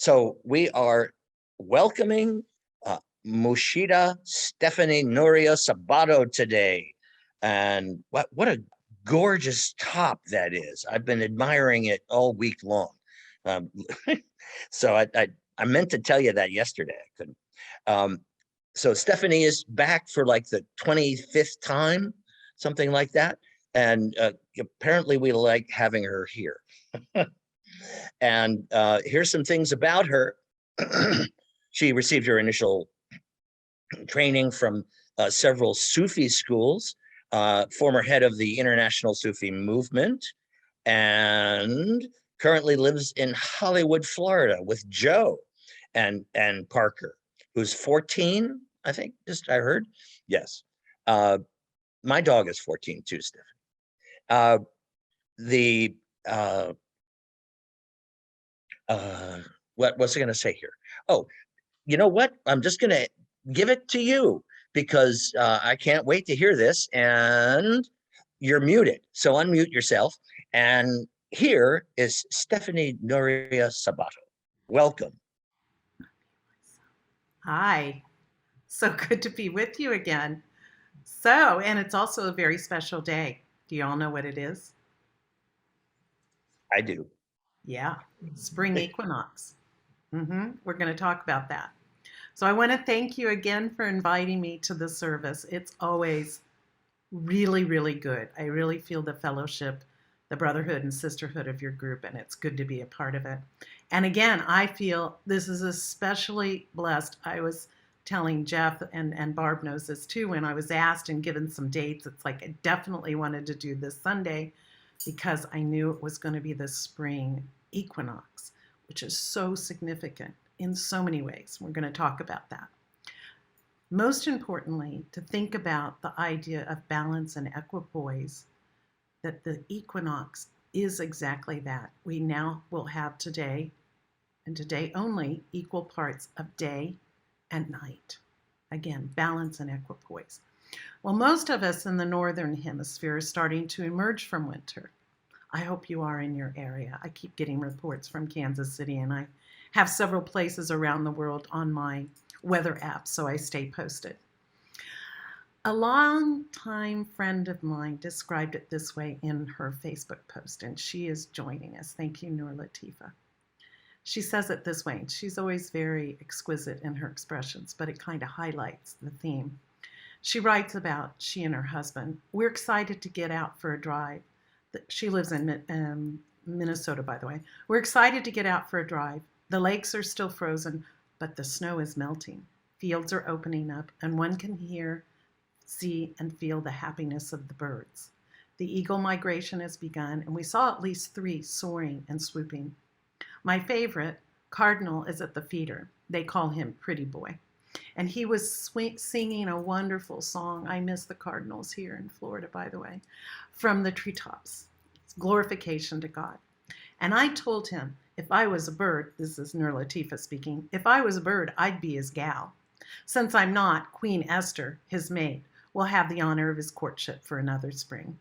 So we are welcoming Murshida Stephanie Nuria Sabato today. And what a gorgeous top that is. I've been admiring it all week long. Um, so I meant to tell you that yesterday. I couldn't. So Stephanie is back for like the 25th time, something like that. And apparently we like having her here. And here's some things about her. She received her initial training from several Sufi schools, former head of the International Sufi Movement, and currently lives in Hollywood, Florida with Joe and Parker, who's 14, I think, just I heard. Yes. My dog is 14 too, Stephanie. The what was I going to say here? Oh, you know what? I'm just going to give it to you because I can't wait to hear this. And you're muted, so unmute yourself. And here is Stephanie Nuria Sabato. Welcome. Hi, so good to be with you again. So, and it's also a very special day. Do you all know what it is? I do. Yeah, Spring Equinox. We're going to talk about that. So, I want to thank you again for inviting me to the service. It's always really, really good. I really feel the fellowship, the brotherhood and sisterhood of your group, and it's good to be a part of it. And again, I feel this is especially blessed. I was telling Jeff, and Barb knows this too, when I was asked and given some dates, it's like I definitely wanted to do this Sunday because I knew it was going to be the spring equinox, which is so significant in so many ways. We're going to talk about that. Most importantly, to think about the idea of balance and equipoise, that the equinox is exactly that. We now will have today, and today only, equal parts of day and night. Again, balance and equipoise. Well, most of us in the northern hemisphere are starting to emerge from winter. I hope you are in your area. I keep getting reports from Kansas City, and I have several places around the world on my weather app, so I stay posted. A longtime friend of mine described it this way in her Facebook post, and she is joining us. Thank you, Nur Latifa. She says it this way, and she's always very exquisite in her expressions, but it kind of highlights the theme. She writes about she and her husband. We're excited to get out for a drive. She lives in Minnesota, by the way. We're excited to get out for a drive. The lakes are still frozen, but the snow is melting. Fields are opening up, and one can hear, see, and feel the happiness of the birds. The eagle migration has begun, and we saw at least 3 soaring and swooping. My favorite, Cardinal, is at the feeder. They call him Pretty Boy. And he was singing a wonderful song. I miss the Cardinals here in Florida, by the way, from the treetops. It's glorification to God. And I told him, if I was a bird, this is Nur Latifa speaking, if I was a bird, I'd be his gal. Since I'm not, Queen Esther, his maid, will have the honor of his courtship for another spring.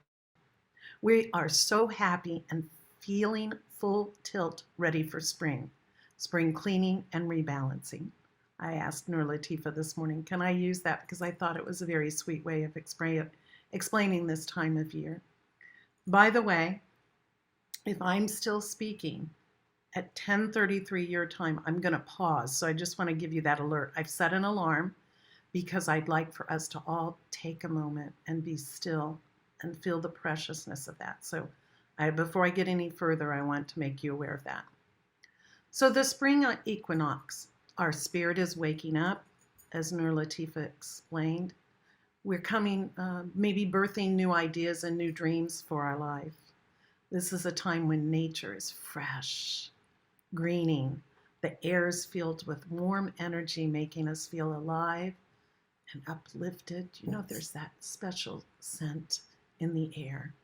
We are so happy and feeling full tilt ready for spring cleaning and rebalancing. I asked Nur Latifa this morning, can I use that? Because I thought it was a very sweet way of explaining this time of year. By the way, if I'm still speaking at 10:33 your time, I'm going to pause. So I just want to give you that alert. I've set an alarm because I'd like for us to all take a moment and be still and feel the preciousness of that. So before I get any further, I want to make you aware of that. So the spring equinox, our spirit is waking up, as Nur Latifa explained. We're coming, maybe birthing new ideas and new dreams for our life. This is a time when nature is fresh, greening. The air is filled with warm energy, making us feel alive and uplifted. You know, there's that special scent in the air.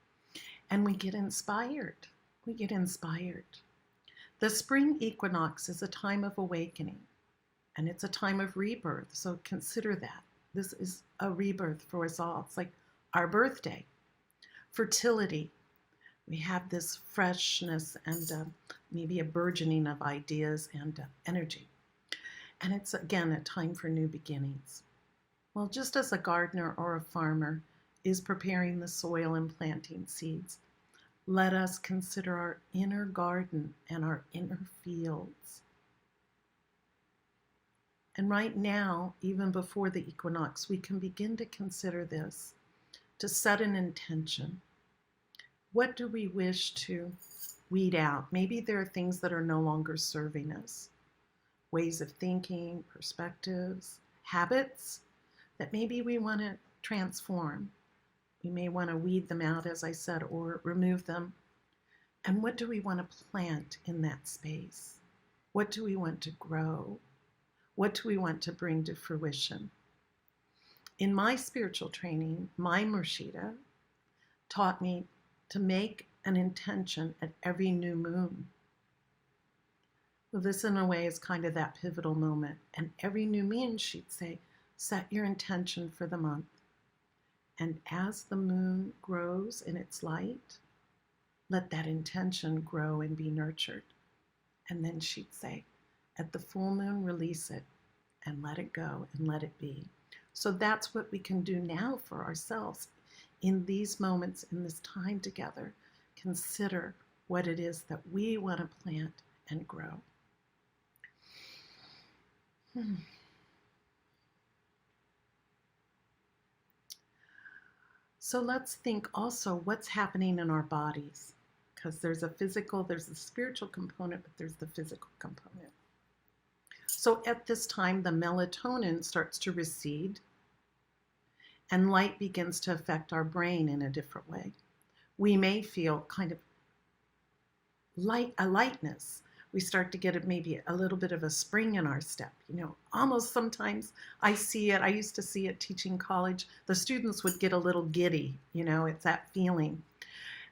And we get inspired. We get inspired. The spring equinox is a time of awakening, and it's a time of rebirth. So consider that. This is a rebirth for us all. It's like our birthday. Fertility. We have this freshness and maybe a burgeoning of ideas and energy. And it's, again, a time for new beginnings. Well, just as a gardener or a farmer is preparing the soil and planting seeds, let us consider our inner garden and our inner fields. And right now, even before the equinox, we can begin to consider this, to set an intention. What do we wish to weed out? Maybe there are things that are no longer serving us, ways of thinking, perspectives, habits that maybe we want to transform. We may want to weed them out, as I said, or remove them. And what do we want to plant in that space? What do we want to grow? What do we want to bring to fruition? In my spiritual training, my Murshida taught me to make an intention at every new moon. Well, this in a way is kind of that pivotal moment. And every new moon, she'd say, set your intention for the month. And as the moon grows in its light, let that intention grow and be nurtured. And then she'd say, at the full moon, release it and let it go and let it be. So that's what we can do now for ourselves in these moments, in this time together. Consider what it is that we want to plant and grow. So let's think also what's happening in our bodies, because there's a physical, there's a spiritual component, but there's the physical component. So at this time, the melatonin starts to recede and light begins to affect our brain in a different way. We may feel kind of a lightness. We start to get maybe a little bit of a spring in our step. Almost sometimes I see it. I used to see it teaching college. The students would get a little giddy. It's that feeling.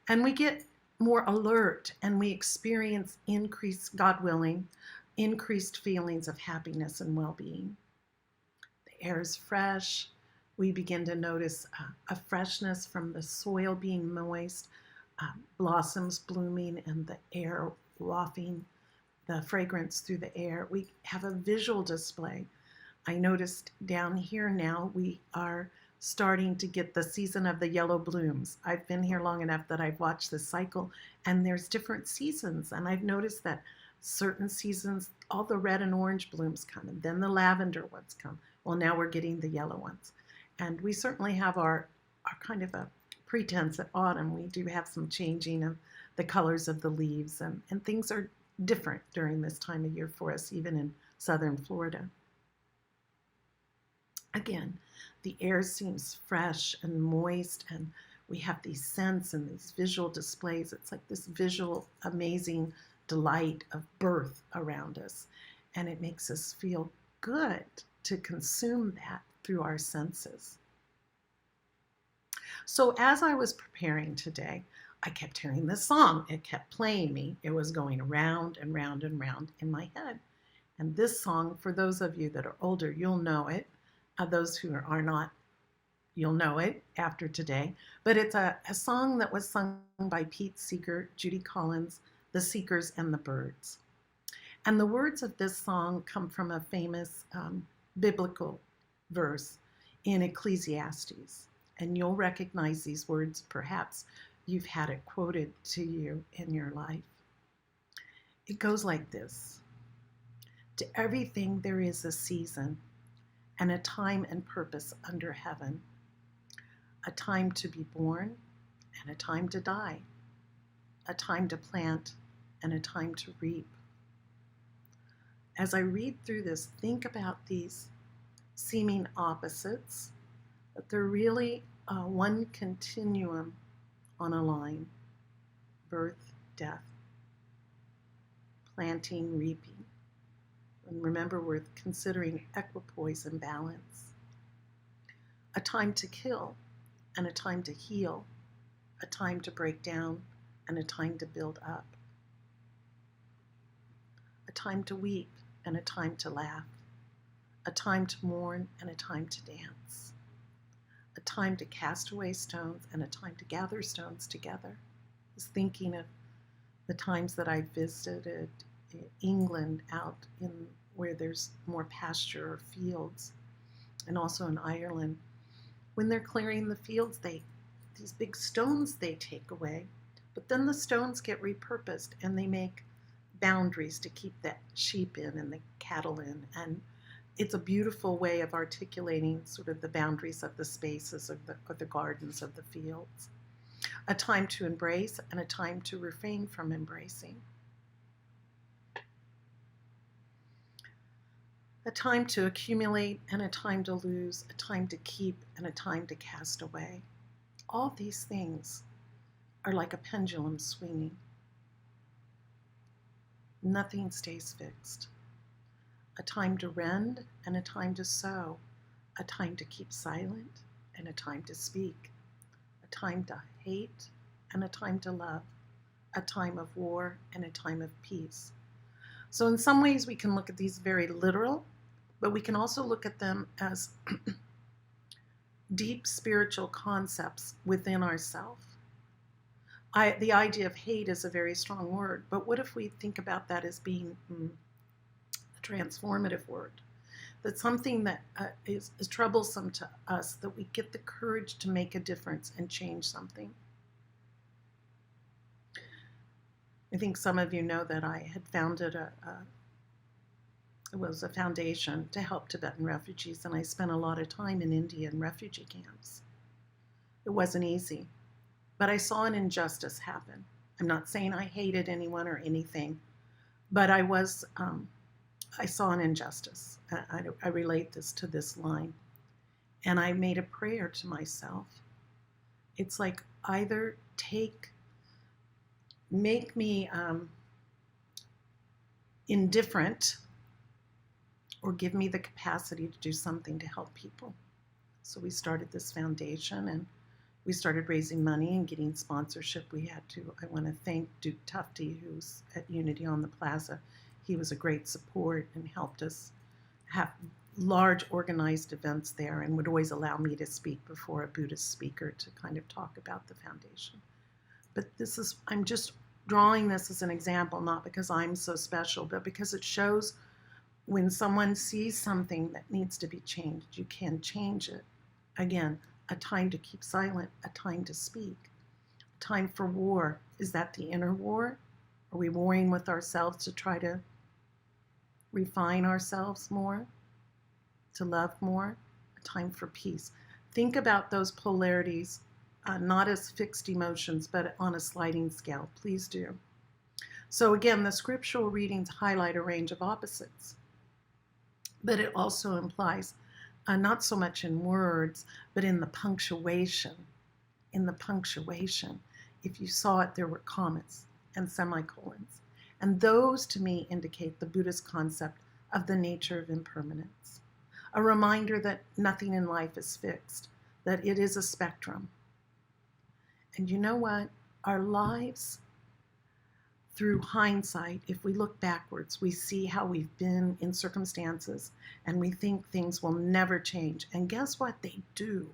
And we get more alert and we experience increased, God willing, increased feelings of happiness and well-being. The air is fresh. We begin to notice a freshness from the soil being moist, blossoms blooming, and the air wafting the fragrance through the air. We have a visual display. I noticed down here now we are starting to get the season of the yellow blooms. I've been here long enough that I've watched this cycle, and there's different seasons, and I've noticed that certain seasons all the red and orange blooms come, and then the lavender ones come. Well, now we're getting the yellow ones. And we certainly have our kind of a pretense at autumn. We do have some changing of the colors of the leaves, and things are different during this time of year for us, even in southern Florida. Again, the air seems fresh and moist, and we have these scents and these visual displays. It's like this visual, amazing delight of birth around us, and it makes us feel good to consume that through our senses. So as I was preparing today, I kept hearing this song. It kept playing me. It was going round and round and round in my head. And this song, for those of you that are older, you'll know it. Those who are not, you'll know it after today. But it's a song that was sung by Pete Seeger, Judy Collins, The Seekers, and the Byrds. And the words of this song come from a famous biblical verse in Ecclesiastes. And you'll recognize these words. Perhaps you've had it quoted to you in your life. It goes like this. To everything there is a season and a time and purpose under heaven. A time to be born and a time to die. A time to plant and a time to reap. As I read through this, think about these seeming opposites, but they're really one continuum on a line. Birth, death, planting, reaping. And remember, we're considering equipoise and balance. A time to kill and a time to heal. A time to break down and a time to build up. A time to weep and a time to laugh. A time to mourn and a time to dance. A time to cast away stones and a time to gather stones together. I was thinking of the times that I visited England out in where there's more pasture or fields, and also in Ireland, when they're clearing the fields, these big stones they take away, but then the stones get repurposed and they make boundaries to keep the sheep in and the cattle in. And it's a beautiful way of articulating sort of the boundaries of the spaces of the gardens of the fields. A time to embrace and a time to refrain from embracing. A time to accumulate and a time to lose, a time to keep and a time to cast away. All these things are like a pendulum swinging. Nothing stays fixed. A time to rend and a time to sow, a time to keep silent and a time to speak, a time to hate and a time to love, a time of war and a time of peace. So in some ways we can look at these very literal, but we can also look at them as deep spiritual concepts within ourselves. The idea of hate is a very strong word, but what if we think about that as being a transformative word? That something that is troublesome to us, that we get the courage to make a difference and change something. I think some of you know that I had founded it was a foundation to help Tibetan refugees, and I spent a lot of time in India in refugee camps. It wasn't easy, but I saw an injustice happen. I'm not saying I hated anyone or anything, but I saw an injustice. I relate this to this line, and I made a prayer to myself. It's like either make me indifferent, or give me the capacity to do something to help people. So we started this foundation and we started raising money and getting sponsorship. I want to thank Duke Tufty, who's at Unity on the Plaza. He was a great support and helped us have large organized events there and would always allow me to speak before a Buddhist speaker to kind of talk about the foundation. But I'm just drawing this as an example, not because I'm so special, but because it shows when someone sees something that needs to be changed, you can change it. Again, a time to keep silent, a time to speak. A time for war. Is that the inner war? Are we warring with ourselves to try to refine ourselves more, to love more? A time for peace. Think about those polarities, not as fixed emotions, but on a sliding scale. Please do. So again, the scriptural readings highlight a range of opposites, but it also implies, not so much in words, but in the punctuation. In the punctuation, if you saw it, there were commas and semicolons. And those, to me, indicate the Buddhist concept of the nature of impermanence. A reminder that nothing in life is fixed, that it is a spectrum. And you know what? Our lives, through hindsight, if we look backwards, we see how we've been in circumstances and we think things will never change. And guess what? They do.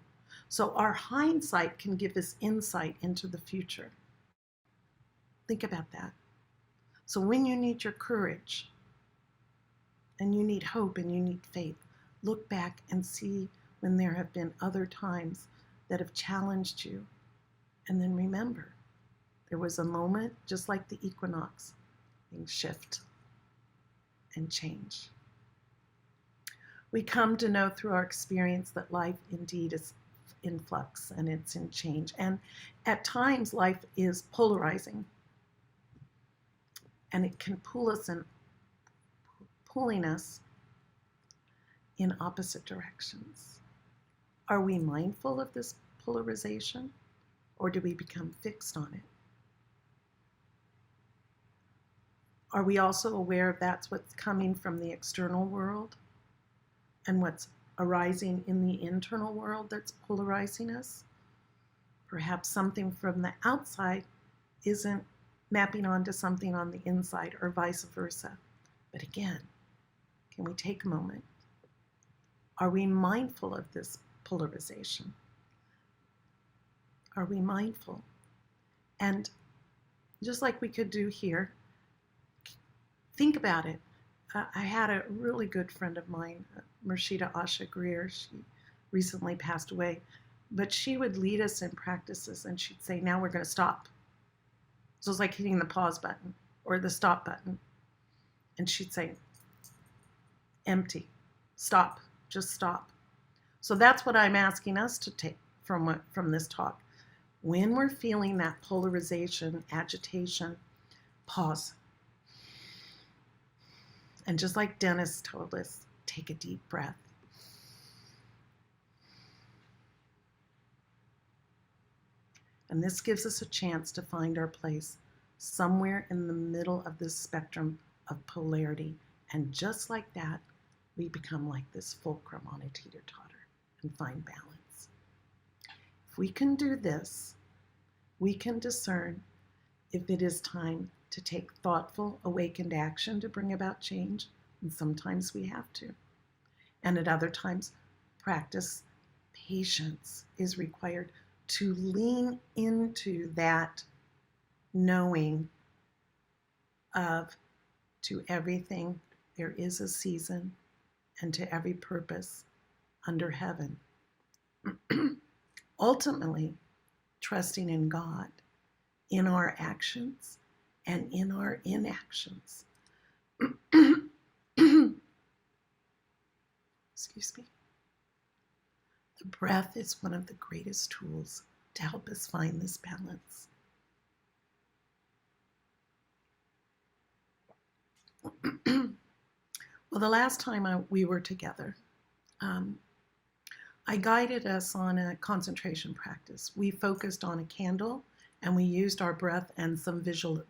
So our hindsight can give us insight into the future. Think about that. So when you need your courage and you need hope and you need faith, look back and see when there have been other times that have challenged you. And then remember, there was a moment, just like the equinox, things shift and change. We come to know through our experience that life indeed is in flux and it's in change. And at times, life is polarizing. And it can pulling us in opposite directions. Are we mindful of this polarization, or do we become fixed on it? Are we also aware of that's what's coming from the external world and what's arising in the internal world that's polarizing us? Perhaps something from the outside isn't mapping onto something on the inside, or vice versa. But again, can we take a moment? Are we mindful of this polarization? Are we mindful? And just like we could do here. Think about it. I had a really good friend of mine, Murshida Greer. She recently passed away, but she would lead us in practices and she'd say, now we're going to stop. So it's like hitting the pause button or the stop button. And she'd say, empty, stop, just stop. So that's what I'm asking us to take from this talk. When we're feeling that polarization, agitation, pause. And just like Dennis told us, take a deep breath. And this gives us a chance to find our place somewhere in the middle of this spectrum of polarity. And just like that, we become like this fulcrum on a teeter-totter and find balance. If we can do this, we can discern if it is time to take thoughtful, awakened action to bring about change, and sometimes we have to. And at other times, practice patience is required to lean into that knowing of to everything there is a season and to every purpose under heaven. Ultimately, trusting in God in our actions and in our inactions. Excuse me. The breath is one of the greatest tools to help us find this balance. Well, the last time we were together, I guided us on a concentration practice. We focused on a candle and we used our breath and some visual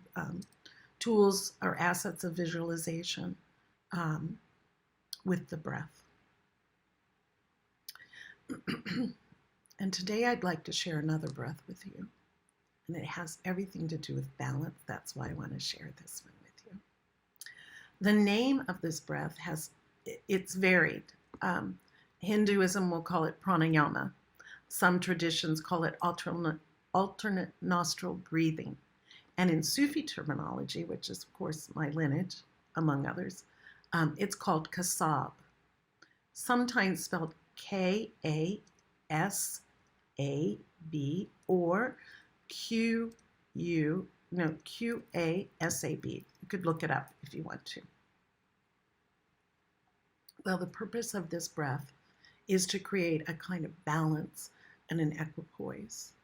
tools or assets of visualization with the breath. And today I'd like to share another breath with you. And it has everything to do with balance. That's why I want to share this one with you. The name of this breath it's varied. Hinduism will call it pranayama. Some traditions call it alternate nostril breathing. And in Sufi terminology, which is of course my lineage, among others, it's called kasab, sometimes spelled Kasab or Qasab. You could look it up if you want to. Well, the purpose of this breath is to create a kind of balance and an equipoise.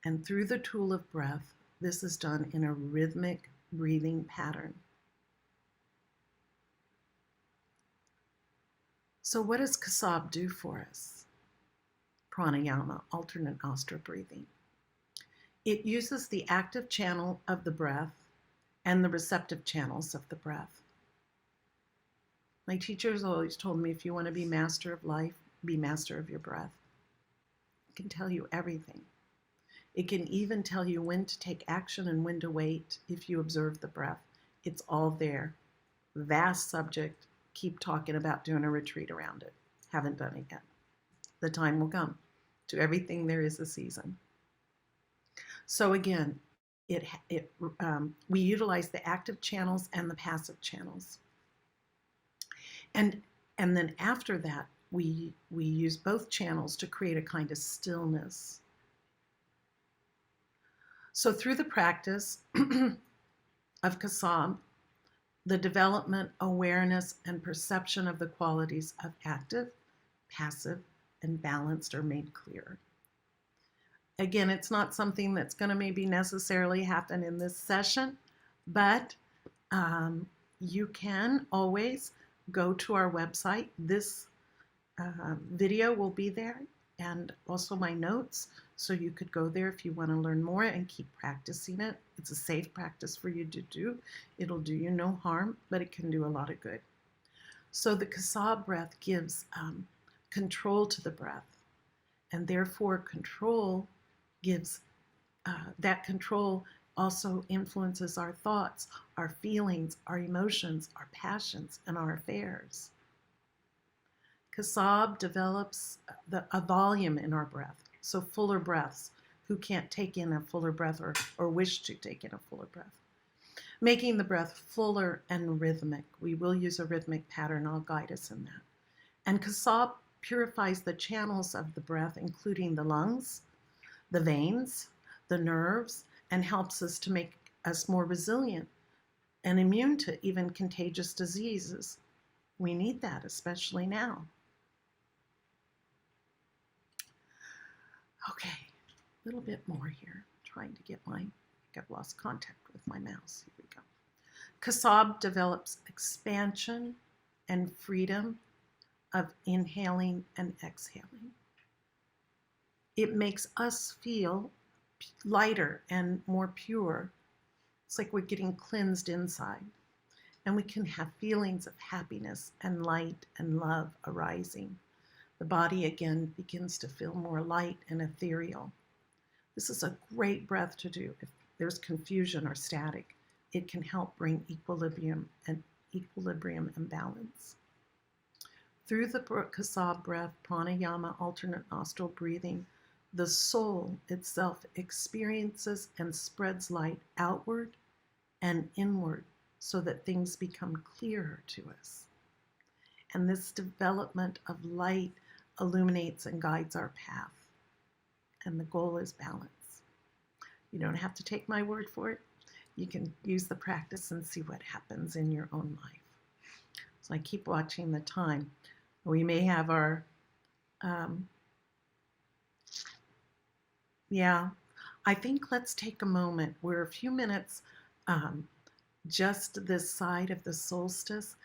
And through the tool of breath, this is done in a rhythmic breathing pattern. So what does kasab do for us? Pranayama, alternate nostril breathing. It uses the active channel of the breath and the receptive channels of the breath. My teachers always told me, if you want to be master of life, be master of your breath. It can tell you everything. It can even tell you when to take action and when to wait if you observe the breath. It's all there. Vast subject. Keep talking about doing a retreat around it. Haven't done it yet. The time will come. To everything there is a season. So again, we utilize the active channels and the passive channels. And then after that, we use both channels to create a kind of stillness. So through the practice of kasab, the development, awareness, and perception of the qualities of active, passive, and balanced are made clear. Again, it's not something that's going to maybe necessarily happen in this session, but you can always go to our website. This video will be there, and also my notes, so you could go there if you want to learn more and keep practicing it. It's a safe practice for you to do. It'll do you no harm, but it can do a lot of good. So the kasab breath gives control to the breath, and therefore control gives, that control also influences our thoughts, our feelings, our emotions, our passions, and our affairs. Kasab develops a volume in our breath, so fuller breaths. who can't take in a fuller breath or wish to take in a fuller breath. Making the breath fuller and rhythmic. We will use a rhythmic pattern. I'll guide us in that. And Kasab purifies the channels of the breath, including the lungs, the veins, the nerves, and helps us to make us more resilient and immune to even contagious diseases. We need that, especially now. Okay, a little bit more here. Trying to get I've lost contact with my mouse. Here we go. Kasab develops expansion and freedom of inhaling and exhaling. It makes us feel lighter and more pure. It's like we're getting cleansed inside. And we can have feelings of happiness and light and love arising. The body again begins to feel more light and ethereal. This is a great breath to do if there's confusion or static. It can help bring equilibrium and balance. Through the Kasab breath, pranayama, alternate nostril breathing, the soul itself experiences and spreads light outward and inward so that things become clearer to us. And this development of light illuminates and guides our path. And the goal is balance. You don't have to take my word for it. You can use the practice and see what happens in your own life. So I keep watching the time. We may have our, I think let's take a moment. We're a few minutes just this side of the solstice.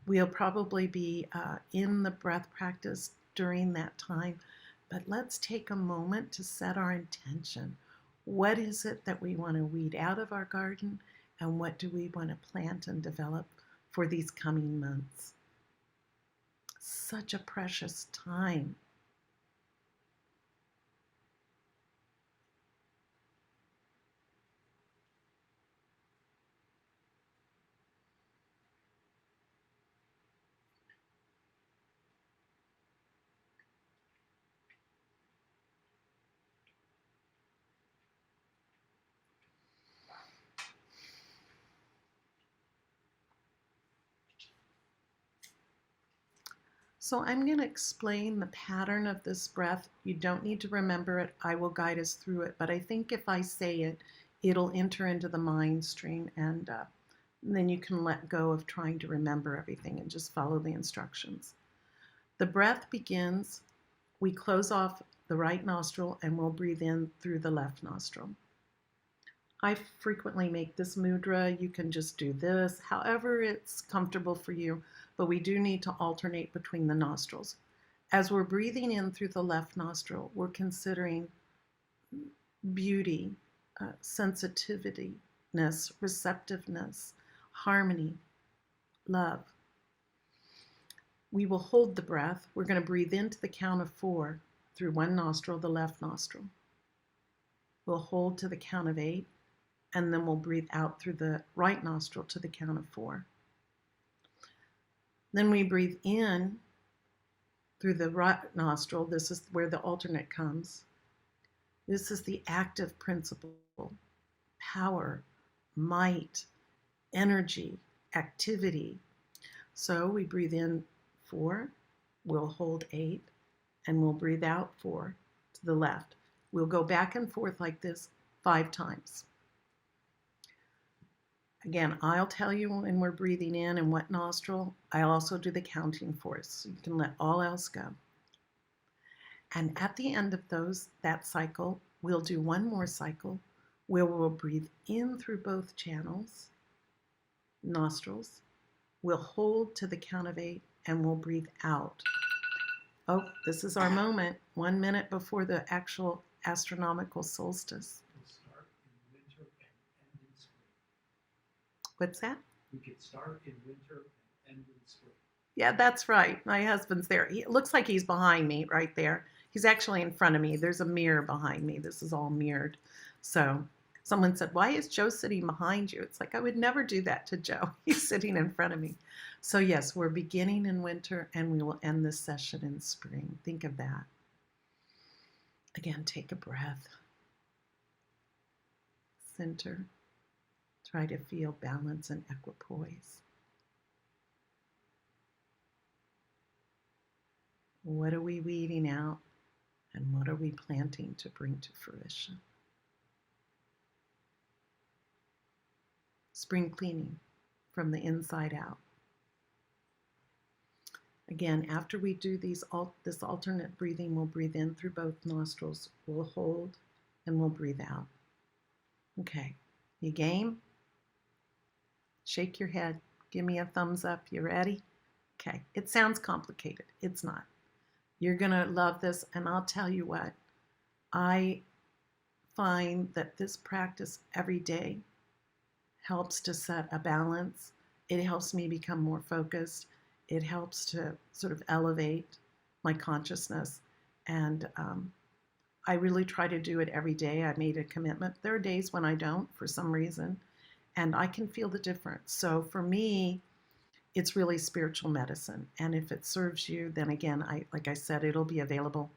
We'll probably be in the breath practice during that time, but let's take a moment to set our intention. What is it that we want to weed out of our garden, and what do we want to plant and develop for these coming months? Such a precious time. So I'm going to explain the pattern of this breath. You don't need to remember it. I will guide us through it. But I think if I say it, it'll enter into the mind stream, and then you can let go of trying to remember everything and just follow the instructions. The breath begins, we close off the right nostril and we'll breathe in through the left nostril. I frequently make this mudra. You can just do this, however it's comfortable for you, but we do need to alternate between the nostrils. As we're breathing in through the left nostril, we're considering beauty, sensitiveness, receptiveness, harmony, love. We will hold the breath. We're going to breathe into the count of 4 through one nostril, the left nostril. We'll hold to the count of 8, and then we'll breathe out through the right nostril to the count of 4. Then we breathe in through the right nostril. This is where the alternate comes. This is the active principle, power, might, energy, activity. So we breathe in 4, we'll hold 8, and we'll breathe out 4 to the left. We'll go back and forth like this 5 times. Again, I'll tell you when we're breathing in and what nostril. I'll also do the counting for us, so you can let all else go. And at the end of that cycle, we'll do one more cycle where we'll breathe in through both channels, nostrils. We'll hold to the count of 8 and we'll breathe out. Oh, this is our moment, 1 minute before the actual astronomical solstice. Start in winter and end in spring. What's that? We could start in winter and end in spring. Yeah, that's right. My husband's there. It looks like he's behind me right there. He's actually in front of me. There's a mirror behind me. This is all mirrored. So someone said, why is Joe sitting behind you? It's like, I would never do that to Joe. He's sitting in front of me. So yes, we're beginning in winter and we will end this session in spring. Think of that. Again, take a breath. center. Try to feel balance and equipoise. What are we weeding out, and what are we planting to bring to fruition? Spring cleaning from the inside out. Again, after we do this alternate breathing, we'll breathe in through both nostrils, we'll hold, and we'll breathe out. Okay, you game? Shake your head. Give me a thumbs up. You ready? Okay, it sounds complicated. It's not. You're going to love this, and I'll tell you what. I find that this practice every day helps to set a balance. It helps me become more focused. It helps to sort of elevate my consciousness. And I really try to do it every day. I made a commitment. There are days when I don't for some reason, and I can feel the difference. So for me, it's really spiritual medicine. And if it serves you, then again, like I said, it'll be available.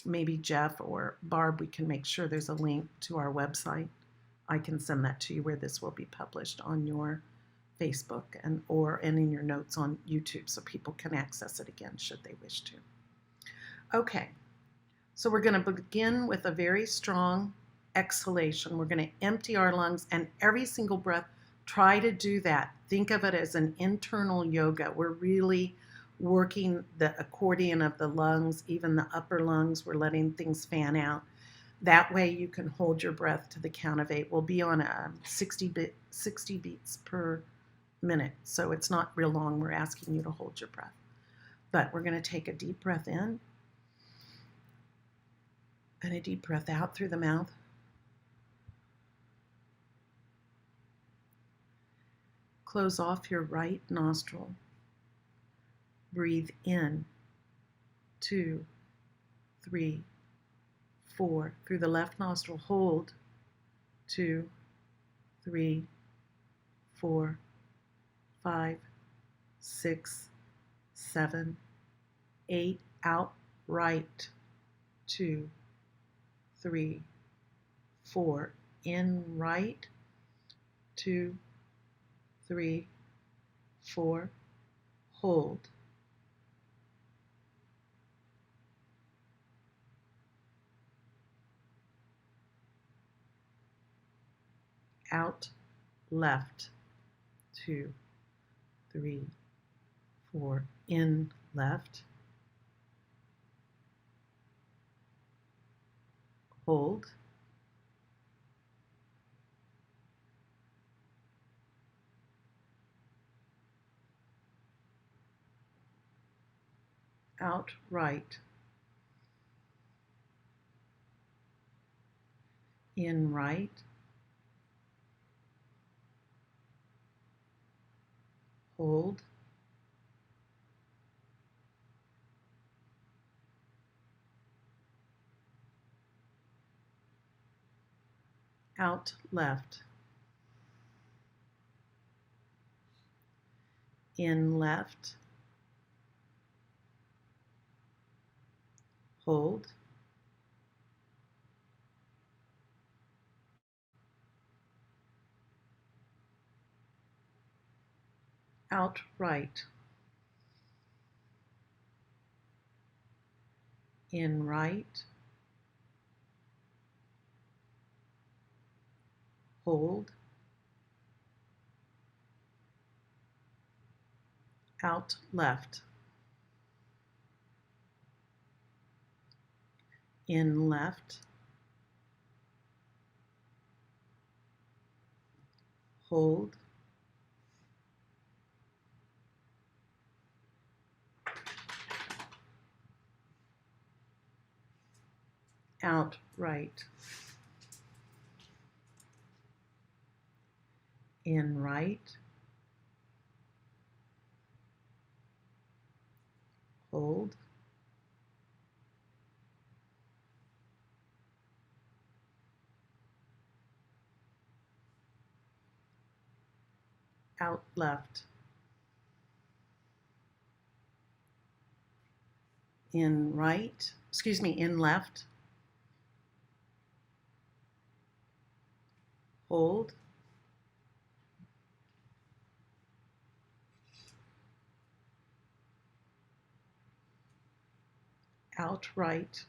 Maybe Jeff or Barb, we can make sure there's a link to our website. I can send that to you where this will be published on your Facebook and in your notes on YouTube so people can access it again should they wish to. Okay, so we're going to begin with a very strong exhalation. We're going to empty our lungs, and every single breath, try to do that. Think of it as an internal yoga. We're really working the accordion of the lungs, even the upper lungs. We're letting things fan out. That way you can hold your breath to the count of 8. We'll be on a 60 beats per minute, so it's not real long. We're asking you to hold your breath. But we're going to take a deep breath in and a deep breath out through the mouth. Close off your right nostril. Breathe in 2, 3, 4. Through the left nostril, hold 2, 3, 4, 5, 6, 7, 8. Out right 2, 3, 4. In right 2, 3, 4. Hold. Out left 2, 3, 4. In left. Hold. Out right. In right. Hold. Out left. In left. Hold. Out right. In right. Hold. Out left. In left. Hold. Out right. In right. Hold. Out left. In right. In left. hold, out right,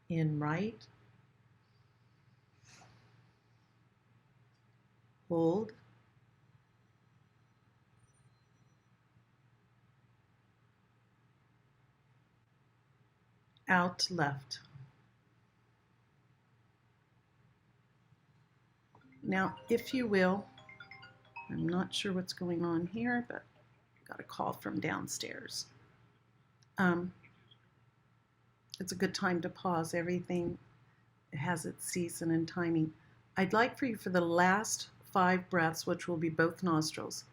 in right, hold, out left. Now, if you will, I'm not sure what's going on here, but I got a call from downstairs. It's a good time to pause. Everything has its season and timing. I'd like for you for the last 5 breaths, which will be both nostrils,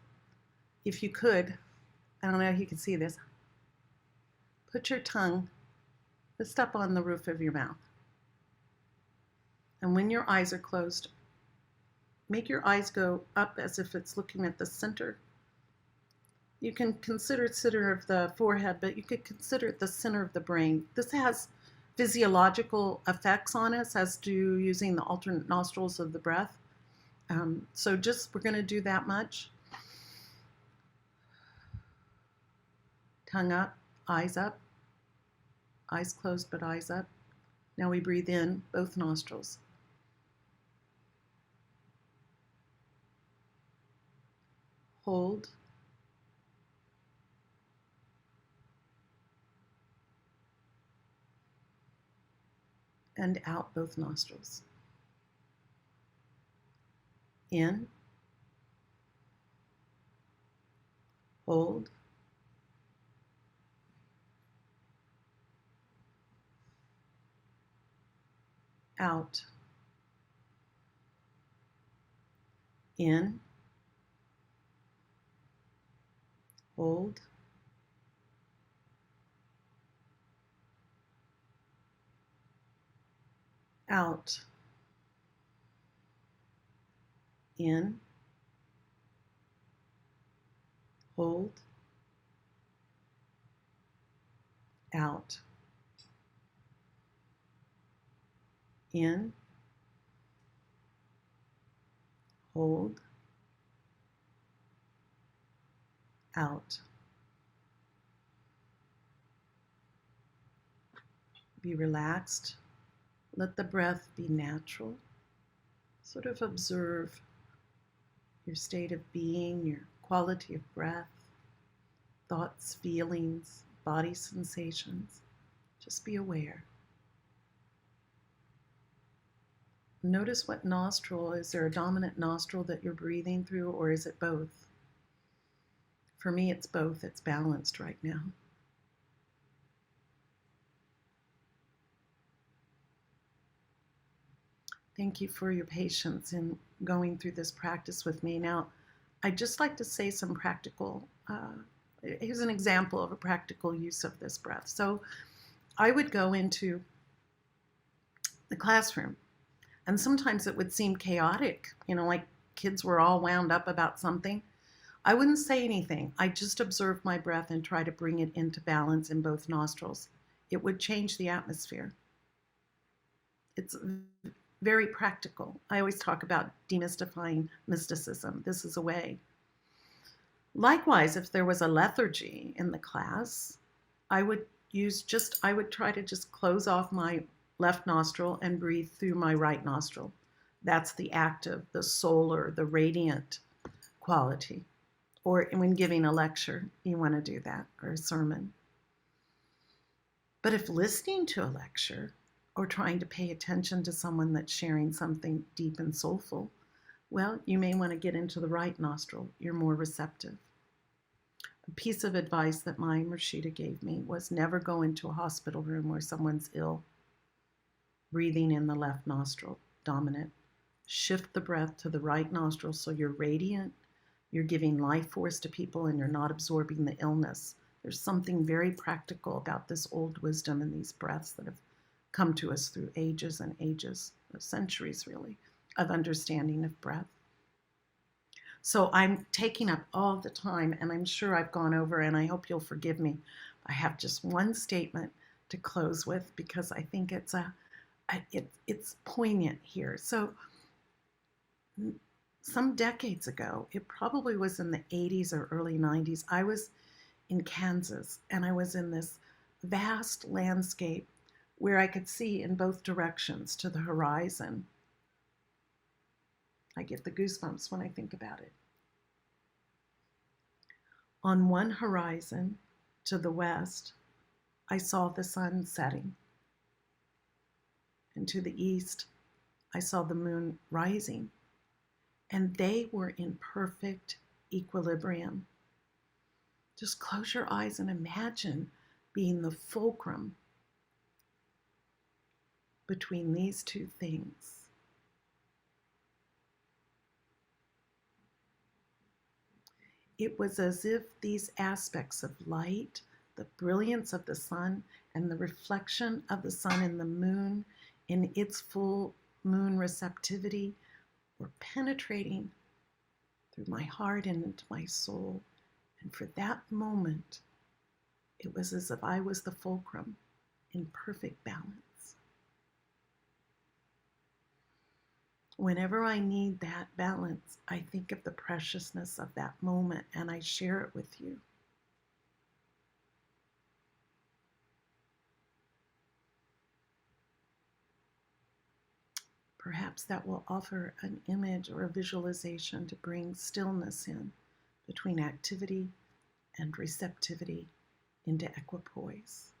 if you could, I don't know if you can see this, put your tongue just up on the roof of your mouth. And when your eyes are closed, make your eyes go up as if it's looking at the center. You can consider it center of the forehead, but you could consider it the center of the brain. This has physiological effects on us, as do using the alternate nostrils of the breath. So just, we're going to do that much. Tongue up, eyes closed but eyes up. Now we breathe in both nostrils. Hold. And out both nostrils. In. Hold. Out. In. Hold. Out. In. Hold. Out. In. Hold. Out. Be relaxed. Let the breath be natural. Sort of observe your state of being, your quality of breath, thoughts, feelings, body sensations. Just be aware. Notice what nostril. Is there a dominant nostril that you're breathing through, or is it both? For me, it's both. It's balanced right now. Thank you for your patience in going through this practice with me. Now, I'd just like to say some practical, here's an example of a practical use of this breath. So I would go into the classroom, and sometimes it would seem chaotic, like kids were all wound up about something. I wouldn't say anything. I just observe my breath and try to bring it into balance in both nostrils. It would change the atmosphere. It's very practical. I always talk about demystifying mysticism. This is a way. Likewise, if there was a lethargy in the class, I would try to just close off my left nostril and breathe through my right nostril. That's the active, the solar, the radiant quality. Or when giving a lecture, you want to do that, or a sermon. But if listening to a lecture or trying to pay attention to someone that's sharing something deep and soulful, well, you may want to get into the right nostril. You're more receptive. A piece of advice that my Murshida gave me was never go into a hospital room where someone's ill, breathing in the left nostril, dominant. Shift the breath to the right nostril so you're radiant, you're giving life force to people, and you're not absorbing the illness. There's something very practical about this old wisdom and these breaths that have come to us through ages and ages, centuries really, of understanding of breath. So I'm taking up all the time, and I'm sure I've gone over, and I hope you'll forgive me. I have just one statement to close with, because I think it's a it's poignant here. So some decades ago, it probably was in the 80s or early 90s, I was in Kansas and I was in this vast landscape where I could see in both directions to the horizon. I get the goosebumps when I think about it. On one horizon to the west, I saw the sun setting. And to the east, I saw the moon rising. And they were in perfect equilibrium. Just close your eyes and imagine being the fulcrum between these two things. It was as if these aspects of light, the brilliance of the sun, and the reflection of the sun and the moon in its full moon receptivity were penetrating through my heart and into my soul. And for that moment, it was as if I was the fulcrum in perfect balance. Whenever I need that balance, I think of the preciousness of that moment and I share it with you. Perhaps that will offer an image or a visualization to bring stillness in between activity and receptivity into equipoise.